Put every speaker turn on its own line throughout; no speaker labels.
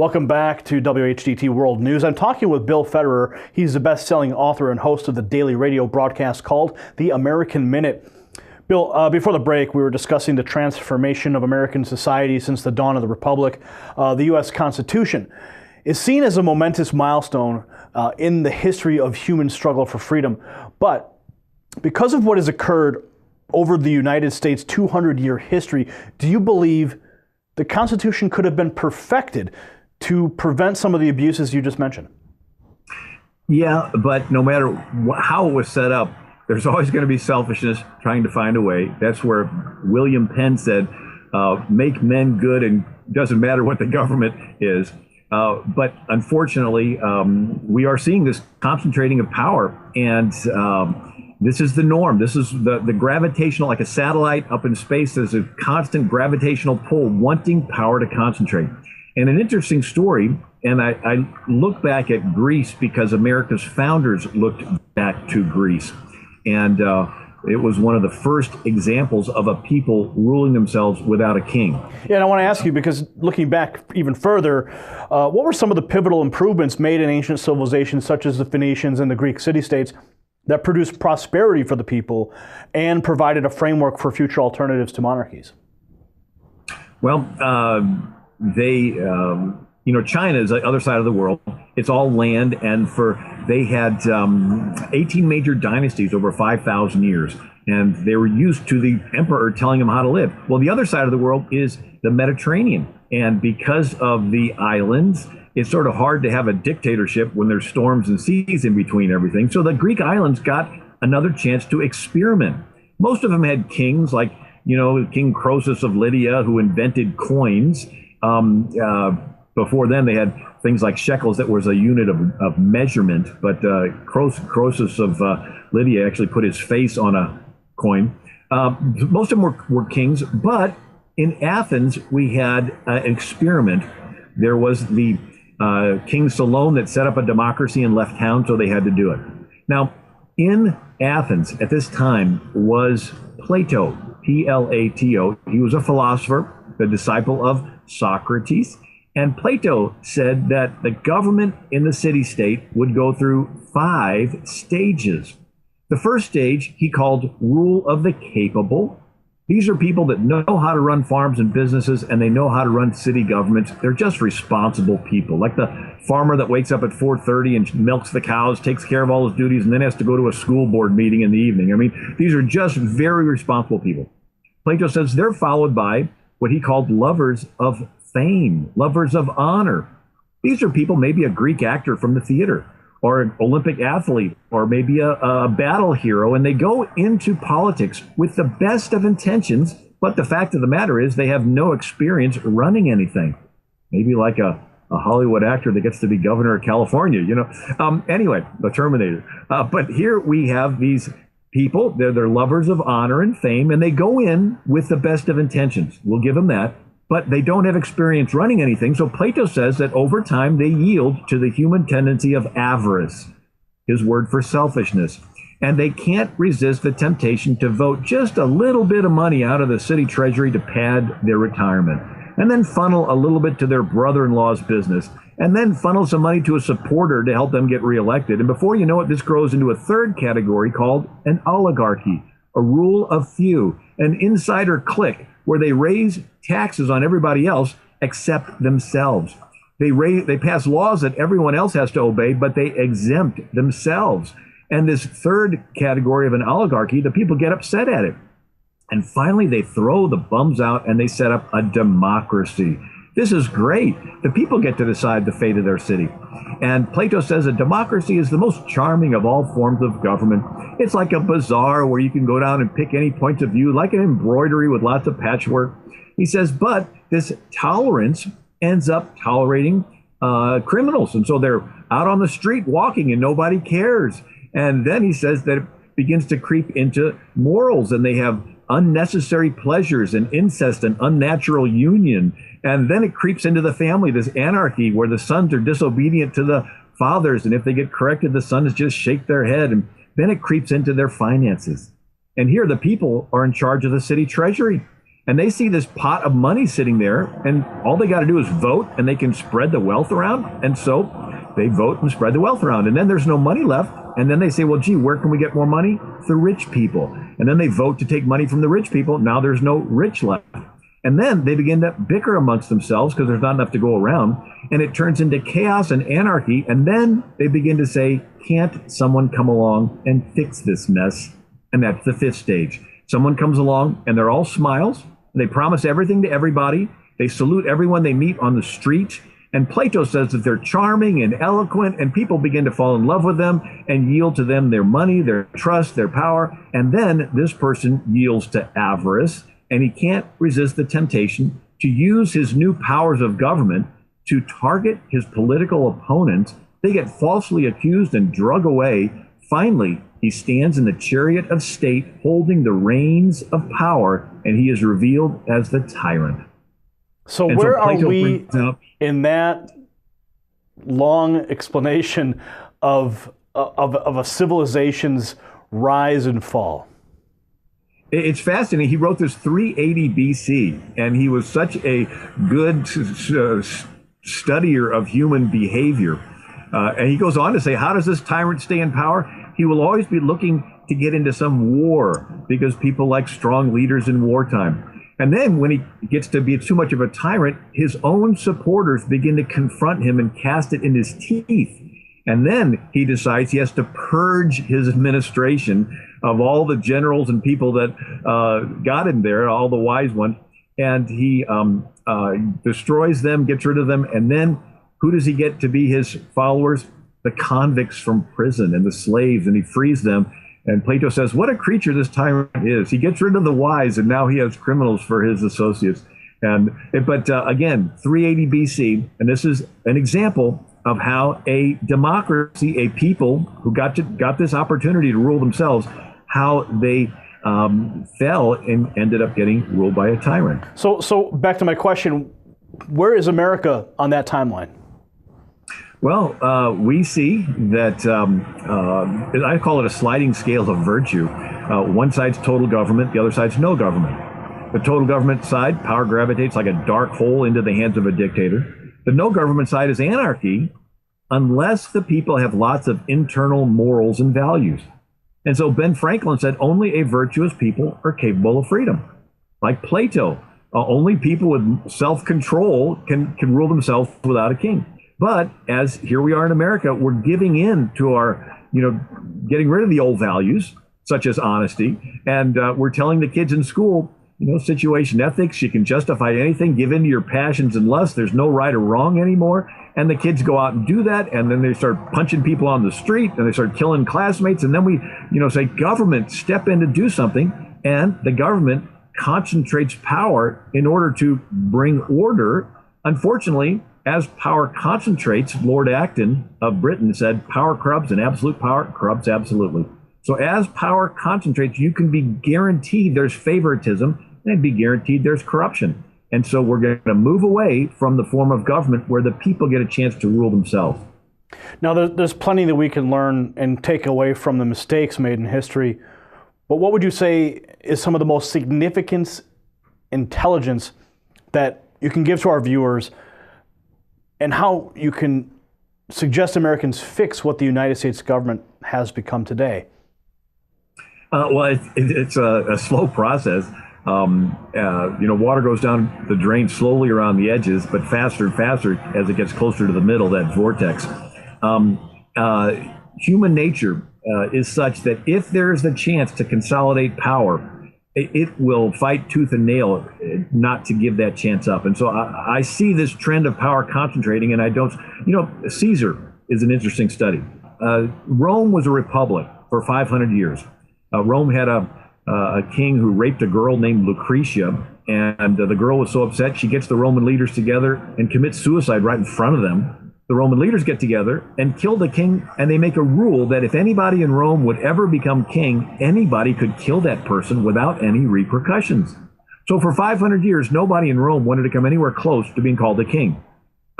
Welcome back to WHDT World News. I'm talking with Bill Federer. He's the best-selling author and host of the daily radio broadcast called The American Minute. Bill, before the break, we were discussing the transformation of American society since the dawn of the Republic. The U.S. Constitution is seen as a momentous milestone in the history of human struggle for freedom. But because of what has occurred over the United States' 200-year history, do you believe the Constitution could have been perfected to prevent some of the abuses you just mentioned?
Yeah, but no matter how it was set up, there's always going to be selfishness trying to find a way. That's where William Penn said, make men good and doesn't matter what the government is. But unfortunately, we are seeing this concentrating of power, and this is the norm. This is the gravitational, like a satellite up in space, there's a constant gravitational pull wanting power to concentrate. And an interesting story, and I look back at Greece because America's founders looked back to Greece. And it was one of the first examples of a people ruling themselves without a king.
Yeah, and I want to ask you, because looking back even further, what were some of the pivotal improvements made in ancient civilizations such as the Phoenicians and the Greek city-states that produced prosperity for the people and provided a framework for future alternatives to monarchies?
Well, China is the other side of the world. It's all land, and they had 18 major dynasties over 5,000 years, and they were used to the emperor telling them how to live. Well, the other side of the world is the Mediterranean, and because of the islands, it's sort of hard to have a dictatorship when there's storms and seas in between everything. So the Greek islands got another chance to experiment. Most of them had kings, like King Croesus of Lydia, who invented coins. Before then, they had things like shekels that was a unit of measurement, but Croesus of Lydia actually put his face on a coin. Most of them were kings, but in Athens, we had an experiment. There was the King Solon that set up a democracy and left town, so they had to do it. Now, in Athens at this time was Plato, Plato. He was a philosopher, the disciple of Socrates. And Plato said that the government in the city-state would go through 5 stages. The first stage he called rule of the capable. These are people that know how to run farms and businesses, and they know how to run city governments. They're just responsible people, like the farmer that wakes up at 4:30 and milks the cows, takes care of all his duties, and then has to go to a school board meeting in the evening. I mean, these are just very responsible people. Plato says they're followed by what he called lovers of fame, lovers of honor. These are people, maybe a Greek actor from the theater, or an Olympic athlete, or maybe a battle hero, and they go into politics with the best of intentions, but the fact of the matter is they have no experience running anything. Maybe like a Hollywood actor that gets to be governor of California, Anyway, the Terminator. But here we have these people, they're lovers of honor and fame, and they go in with the best of intentions. We'll give them that. But they don't have experience running anything. So Plato says that over time they yield to the human tendency of avarice, his word for selfishness. And they can't resist the temptation to vote just a little bit of money out of the city treasury to pad their retirement, and then funnel a little bit to their brother-in-law's business, and then funnel some money to a supporter to help them get reelected. And before you know it, this grows into a third category called an oligarchy, a rule of few, an insider clique, where they raise taxes on everybody else except themselves. They pass laws that everyone else has to obey, but they exempt themselves. And this third category of an oligarchy, the people get upset at it. And finally, they throw the bums out and they set up a democracy. This is great. The people get to decide the fate of their city. And Plato says a democracy is the most charming of all forms of government. It's like a bazaar where you can go down and pick any points of view, like an embroidery with lots of patchwork. He says, but this tolerance ends up tolerating criminals. And so they're out on the street walking and nobody cares. And then he says that it begins to creep into morals, and they have unnecessary pleasures and incest and unnatural union. And then it creeps into the family, this anarchy where the sons are disobedient to the fathers. And if they get corrected, the sons just shake their head. And then it creeps into their finances. And here the people are in charge of the city treasury. And they see this pot of money sitting there, and all they got to do is vote, and they can spread the wealth around. And so they vote and spread the wealth around. And then there's no money left. And then they say, well, gee, where can we get more money? The rich people. And then they vote to take money from the rich people. Now there's no rich left. And then they begin to bicker amongst themselves because there's not enough to go around. And it turns into chaos and anarchy. And then they begin to say, can't someone come along and fix this mess? And that's the fifth stage. Someone comes along and they're all smiles. They promise everything to everybody. They salute everyone they meet on the street. And Plato says that they're charming and eloquent, and people begin to fall in love with them and yield to them their money, their trust, their power. And then this person yields to avarice, and he can't resist the temptation to use his new powers of government to target his political opponents. They get falsely accused and drug away. Finally, he stands in the chariot of state holding the reins of power, and he is revealed as the tyrant.
So where are we in that long explanation of a civilization's rise and fall?
It's fascinating. He wrote this 380 BC, and he was such a good studier of human behavior. And he goes on to say, how does this tyrant stay in power? He will always be looking to get into some war because people like strong leaders in wartime. And then when he gets to be too much of a tyrant, his own supporters begin to confront him and cast it in his teeth. And then he decides he has to purge his administration of all the generals and people that got him there, all the wise ones. And he destroys them, gets rid of them. And then who does he get to be his followers? The convicts from prison and the slaves, and he frees them. And Plato says, what a creature this tyrant is. He gets rid of the wise, and now he has criminals for his associates. But again, 380 BC, and this is an example of how a democracy, a people who got this opportunity to rule themselves, how they fell and ended up getting ruled by a tyrant.
So back to my question, where is America on that timeline?
Well, we see that I call it a sliding scale of virtue. One side's total government, the other side's no government. The total government side, power gravitates like a dark hole into the hands of a dictator. The no government side is anarchy, unless the people have lots of internal morals and values. And so Ben Franklin said only a virtuous people are capable of freedom. Like Plato, only people with self-control can rule themselves without a king. But as here we are in America, we're giving in to our, getting rid of the old values, such as honesty. And we're telling the kids in school, situation ethics, you can justify anything, give in to your passions and lusts. There's no right or wrong anymore. And the kids go out and do that. And then they start punching people on the street, and they start killing classmates. And then we, say, government, step in to do something. And the government concentrates power in order to bring order. Unfortunately, as power concentrates, Lord Acton of Britain said, power corrupts and absolute power corrupts absolutely. So as power concentrates, you can be guaranteed there's favoritism and be guaranteed there's corruption. And so we're going to move away from the form of government where the people get a chance to rule themselves.
Now, there's plenty that we can learn and take away from the mistakes made in history. But what would you say is some of the most significant intelligence that you can give to our viewers, and how you can suggest Americans fix what the United States government has become today?
Well, it's a slow process. Water goes down the drain slowly around the edges, but faster and faster as it gets closer to the middle, that vortex. Human nature is such that if there is the chance to consolidate power, it will fight tooth and nail not to give that chance up. And so I see this trend of power concentrating, and I don't, Caesar is an interesting study. Rome was a republic for 500 years. Rome had a king who raped a girl named Lucretia, and the girl was so upset, she gets the Roman leaders together and commits suicide right in front of them. The Roman leaders get together and kill the king, and they make a rule that if anybody in Rome would ever become king, anybody could kill that person without any repercussions. So for 500 years, nobody in Rome wanted to come anywhere close to being called a king.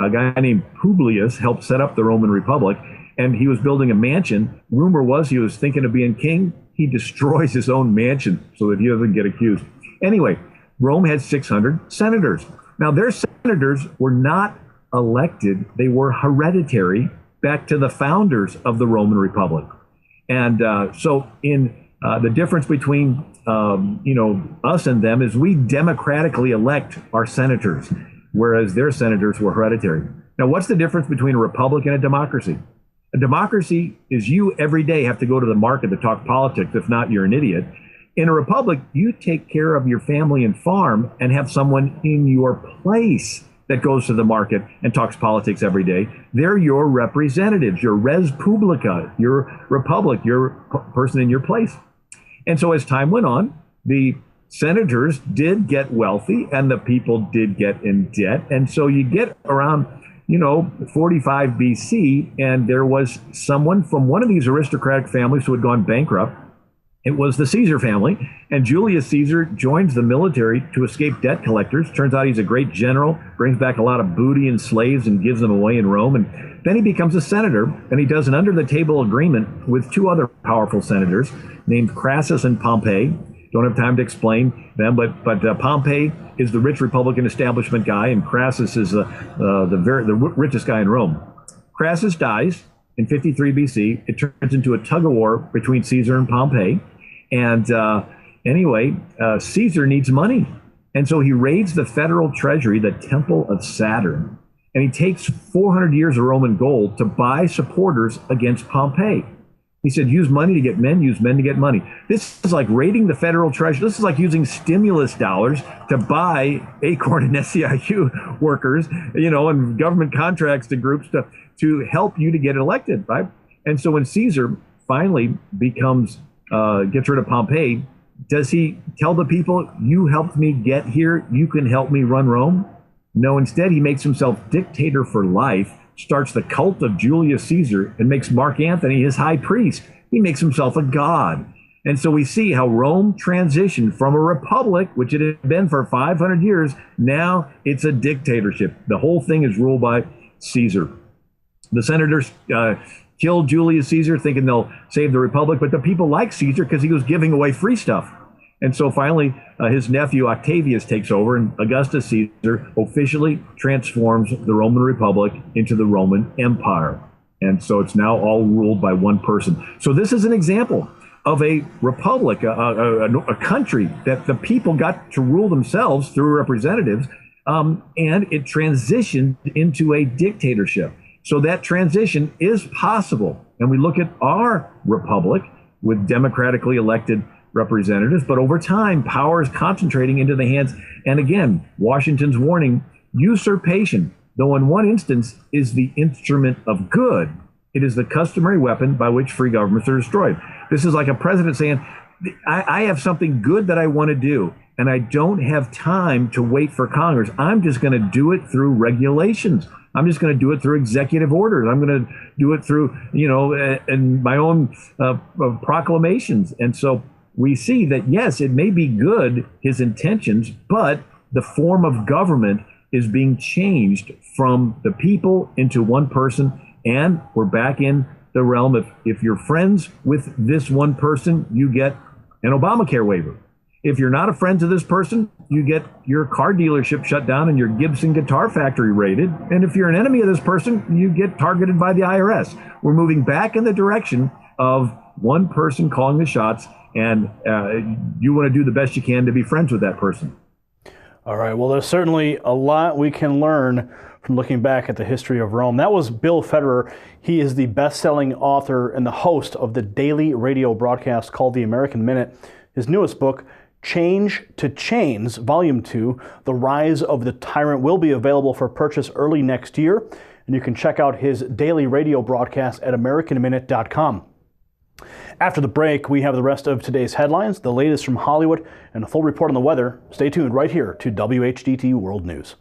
A guy named Publius helped set up the Roman Republic, and he was building a mansion. Rumor was he was thinking of being king. He destroys his own mansion so that he doesn't get accused. Anyway, Rome had 600 senators. Now, their senators were not elected, they were hereditary back to the founders of the Roman Republic. And so in the difference between us and them is we democratically elect our senators, whereas their senators were hereditary. Now, what's the difference between a republic and a democracy? A democracy is you every day have to go to the market to talk politics. If not, you're an idiot. In a republic, you take care of your family and farm and have someone in your place that goes to the market and talks politics every day. They're your representatives, your res publica, your republic, your person in your place. And so as time went on, the senators did get wealthy and the people did get in debt. And so you get around 45 BC, and there was someone from one of these aristocratic families who had gone bankrupt. It was the Caesar family, and Julius Caesar joins the military to escape debt collectors. Turns out he's a great general, brings back a lot of booty and slaves and gives them away in Rome. And then he becomes a senator, and he does an under-the-table agreement with two other powerful senators named Crassus and Pompey. Don't have time to explain them, but Pompey is the rich Republican establishment guy, and Crassus is the richest guy in Rome. Crassus dies in 53 BC. It turns into a tug of war between Caesar and Pompey. And Caesar needs money. And so he raids the federal treasury, the Temple of Saturn, and he takes 400 years of Roman gold to buy supporters against Pompey. He said, use money to get men, use men to get money. This is like raiding the federal treasury. This is like using stimulus dollars to buy Acorn and SEIU workers, and government contracts to groups to help you to get elected, right? And so when Caesar finally gets rid of Pompey, does he tell the people, you helped me get here, you can help me run Rome? No, instead he makes himself dictator for life, starts the cult of Julius Caesar, and makes Mark Antony his high priest. He makes himself a god. And so we see how Rome transitioned from a republic, which it had been for 500 years, now it's a dictatorship. The whole thing is ruled by Caesar. The senators killed Julius Caesar thinking they'll save the republic, but the people like Caesar because he was giving away free stuff. And so finally, his nephew Octavius takes over, and Augustus Caesar officially transforms the Roman Republic into the Roman Empire. And so it's now all ruled by one person. So this is an example of a republic, a country that the people got to rule themselves through representatives, and it transitioned into a dictatorship. So that transition is possible. And we look at our republic with democratically elected representatives, but over time, power is concentrating into the hands. And again, Washington's warning, usurpation, though in one instance is the instrument of good, it is the customary weapon by which free governments are destroyed. This is like a president saying, I have something good that I want to do, and I don't have time to wait for Congress. I'm just going to do it through regulations. I'm just going to do it through executive orders. I'm going to do it through, and my own proclamations. And so we see that, yes, it may be good, his intentions, but the form of government is being changed from the people into one person. And we're back in the realm of, if you're friends with this one person, you get an Obamacare waiver. If you're not a friend to this person, you get your car dealership shut down and your Gibson guitar factory raided. And if you're an enemy of this person, you get targeted by the IRS. We're moving back in the direction of one person calling the shots, and you want to do the best you can to be friends with that person.
All right. Well, there's certainly a lot we can learn from looking back at the history of Rome. That was Bill Federer. He is the best-selling author and the host of the daily radio broadcast called The American Minute. His newest book, Change to Chains, Volume 2, The Rise of the Tyrant, will be available for purchase early next year. And you can check out his daily radio broadcast at AmericanMinute.com. After the break, we have the rest of today's headlines, the latest from Hollywood, and a full report on the weather. Stay tuned right here to WHDT World News.